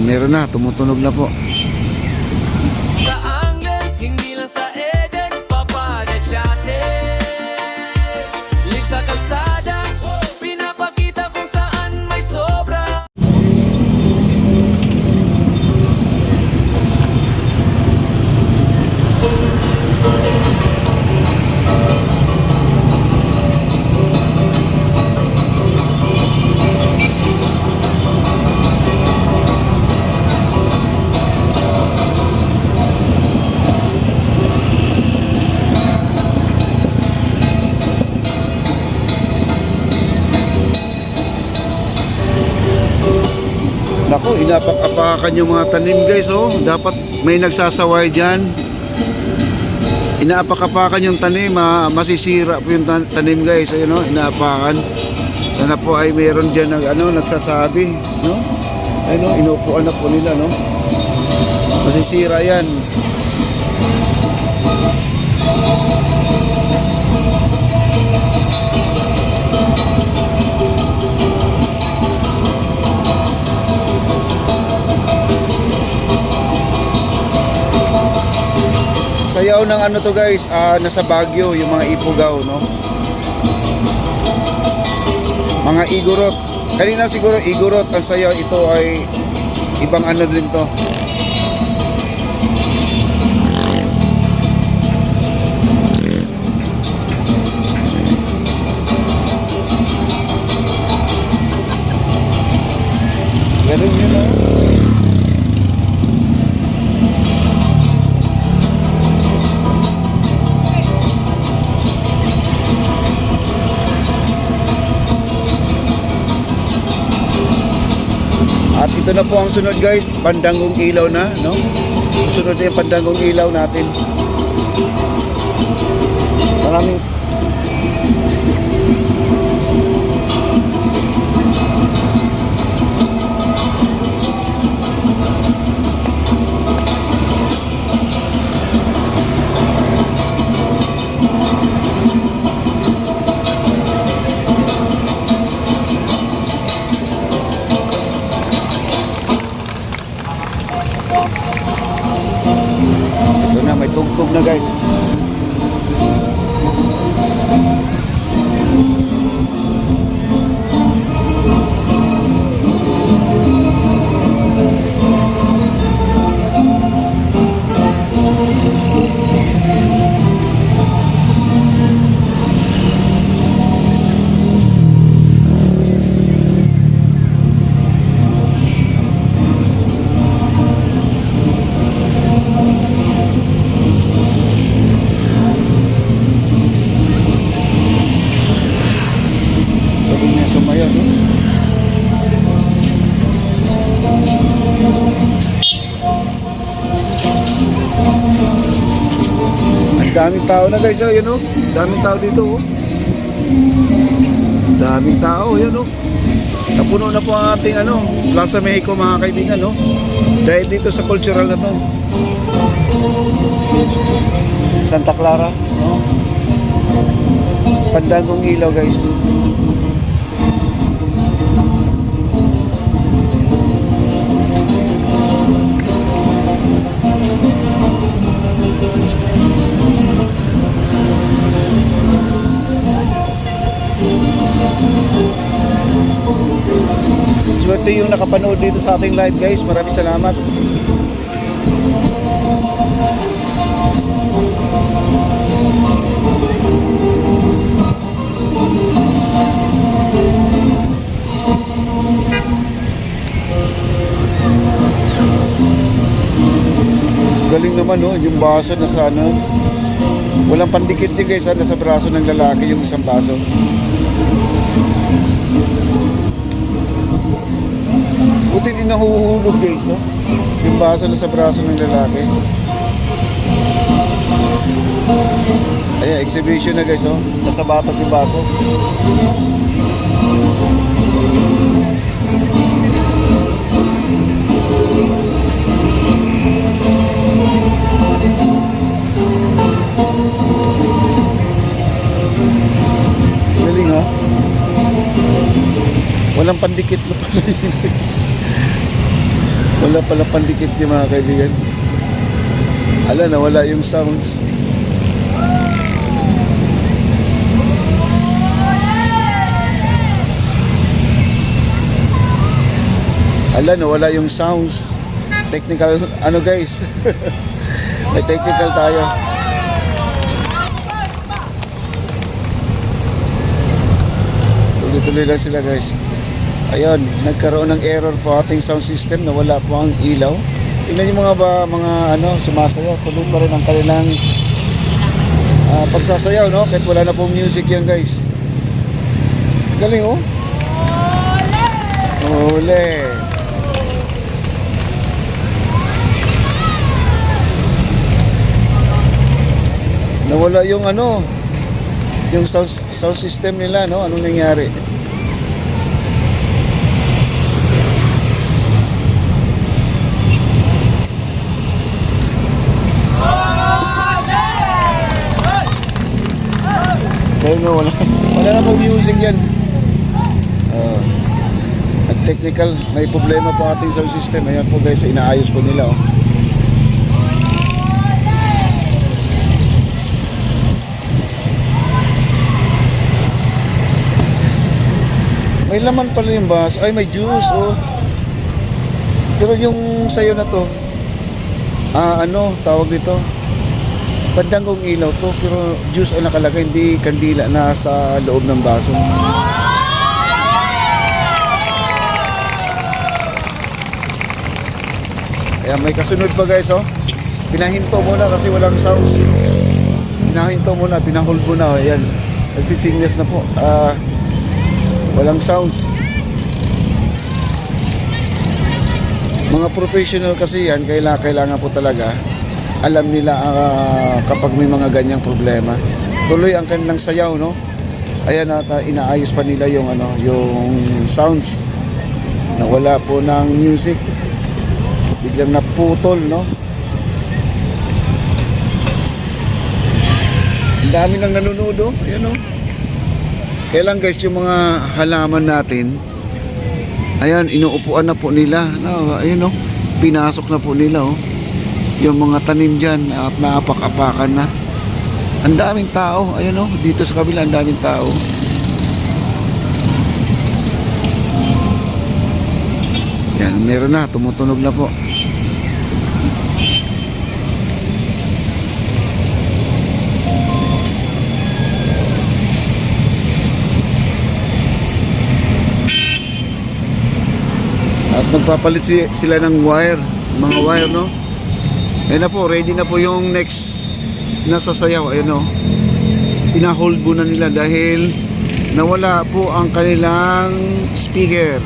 meron na, tumutunog na po. Sa anglen, hindi lang sa Eden, papanet sa atin. Live sa kalsada, pinapakita kung saan may sobra. Naku, inapak-apakan yung mga tanim guys, oh. Dapat may nagsasaway dyan. Inaapak-apakan yung tanim, masisira po yung tanim guys. Ayun, oh, inaapakan. Sana po ay meron dyan nagsasabi, no? Ayun, oh, inupuan na po nila, no? Masisira yan. Sayaw ng ano to guys, nasa Baguio, yung mga ipugaw, no? Mga igorot. Kanina siguro igorot ang sayaw, ito ay ibang ano din to. Ganun yun, no? At ito na po ang sunod guys, Pandanggong Ilaw na, no? Susunod na yung Pandanggong Ilaw natin. Maraming may tugtog na guys. Sumayaw, no? Ang daming tao na guys, oh, yun, oh. Daming tao dito, oh. Daming tao, yun, oh. Napuno na po ang ating Plaza Mexico mga kaibigan, no? Dahil dito sa cultural na to. Santa Clara, no? Pandanggong Ilaw guys. Swerte yung nakapanood dito sa ating live guys. Maraming salamat. Galing naman, no? Yung baso na sa walang pandikit din guys, nasa braso ng lalaki yung isang baso. Buti din nahuhulog guys, no? Yung baso na sa braso ng lalaki. Ayan, exhibition na guys, oh. Nasa batok yung baso. Galing, ha? Walang pandikit na pala yun. Wala pala pandikit yung mga kaibigan. Ala, nawala yung sounds. Ala, nawala yung sounds. Technical, ano guys? May technical tayo. Tuloy-tuloy lang sila guys. Ayun, nagkaroon ng error po ating sound system na wala po ang ilaw. Tingnan niyo mga ano, sumasayaw. Tuloy pa rin ang kanilang pagsasayaw, no? Kahit wala na pong music yan guys. Galing oh. Ole. Nawala yung ano, yung sound system nila, no? Anong nangyari? Kaya no, wala na pong music yan. At technical, may problema po ating sound system. Ayan po guys, inaayos po nila, oh. May laman pala yung baso. Ay, may juice, oh. Pero yung sayo na to, ano, tawag dito, pandangong ilaw to, pero juice ang nakalagay, hindi kandila na sa loob ng baso. Kaya may kasunod pa guys, oh. Pinahinto muna kasi walang sounds. Pinahinto muna, pinahold muna, oh. Ayan, nagsisingles na po. Walang sounds. Mga professional kasi yan, kailangan po talaga alam nila kapag may mga ganyang problema. Tuloy ang kanilang sayaw, no? Ayan, at inaayos pa nila yung ano, yung sounds na wala po ng music. Biglang naputol, no? Ang dami nang nanonood, oh. Ayan, oh. Kailan guys, yung mga halaman natin, ayan, inuupuan na po nila, no? Ayan, oh. Pinasok na po nila, oh. Yung mga tanim dyan at naapak-apakan na. Ang daming tao, ayan, oh. Dito sa kabila ang daming tao. Yan, meron na, tumutunog na po. At magpapalit sila ng wire, mga wire, no? Ayun na po, ready na po yung next na sasayaw. Ayun, no? Pinahold muna nila dahil nawala po ang kanilang speaker.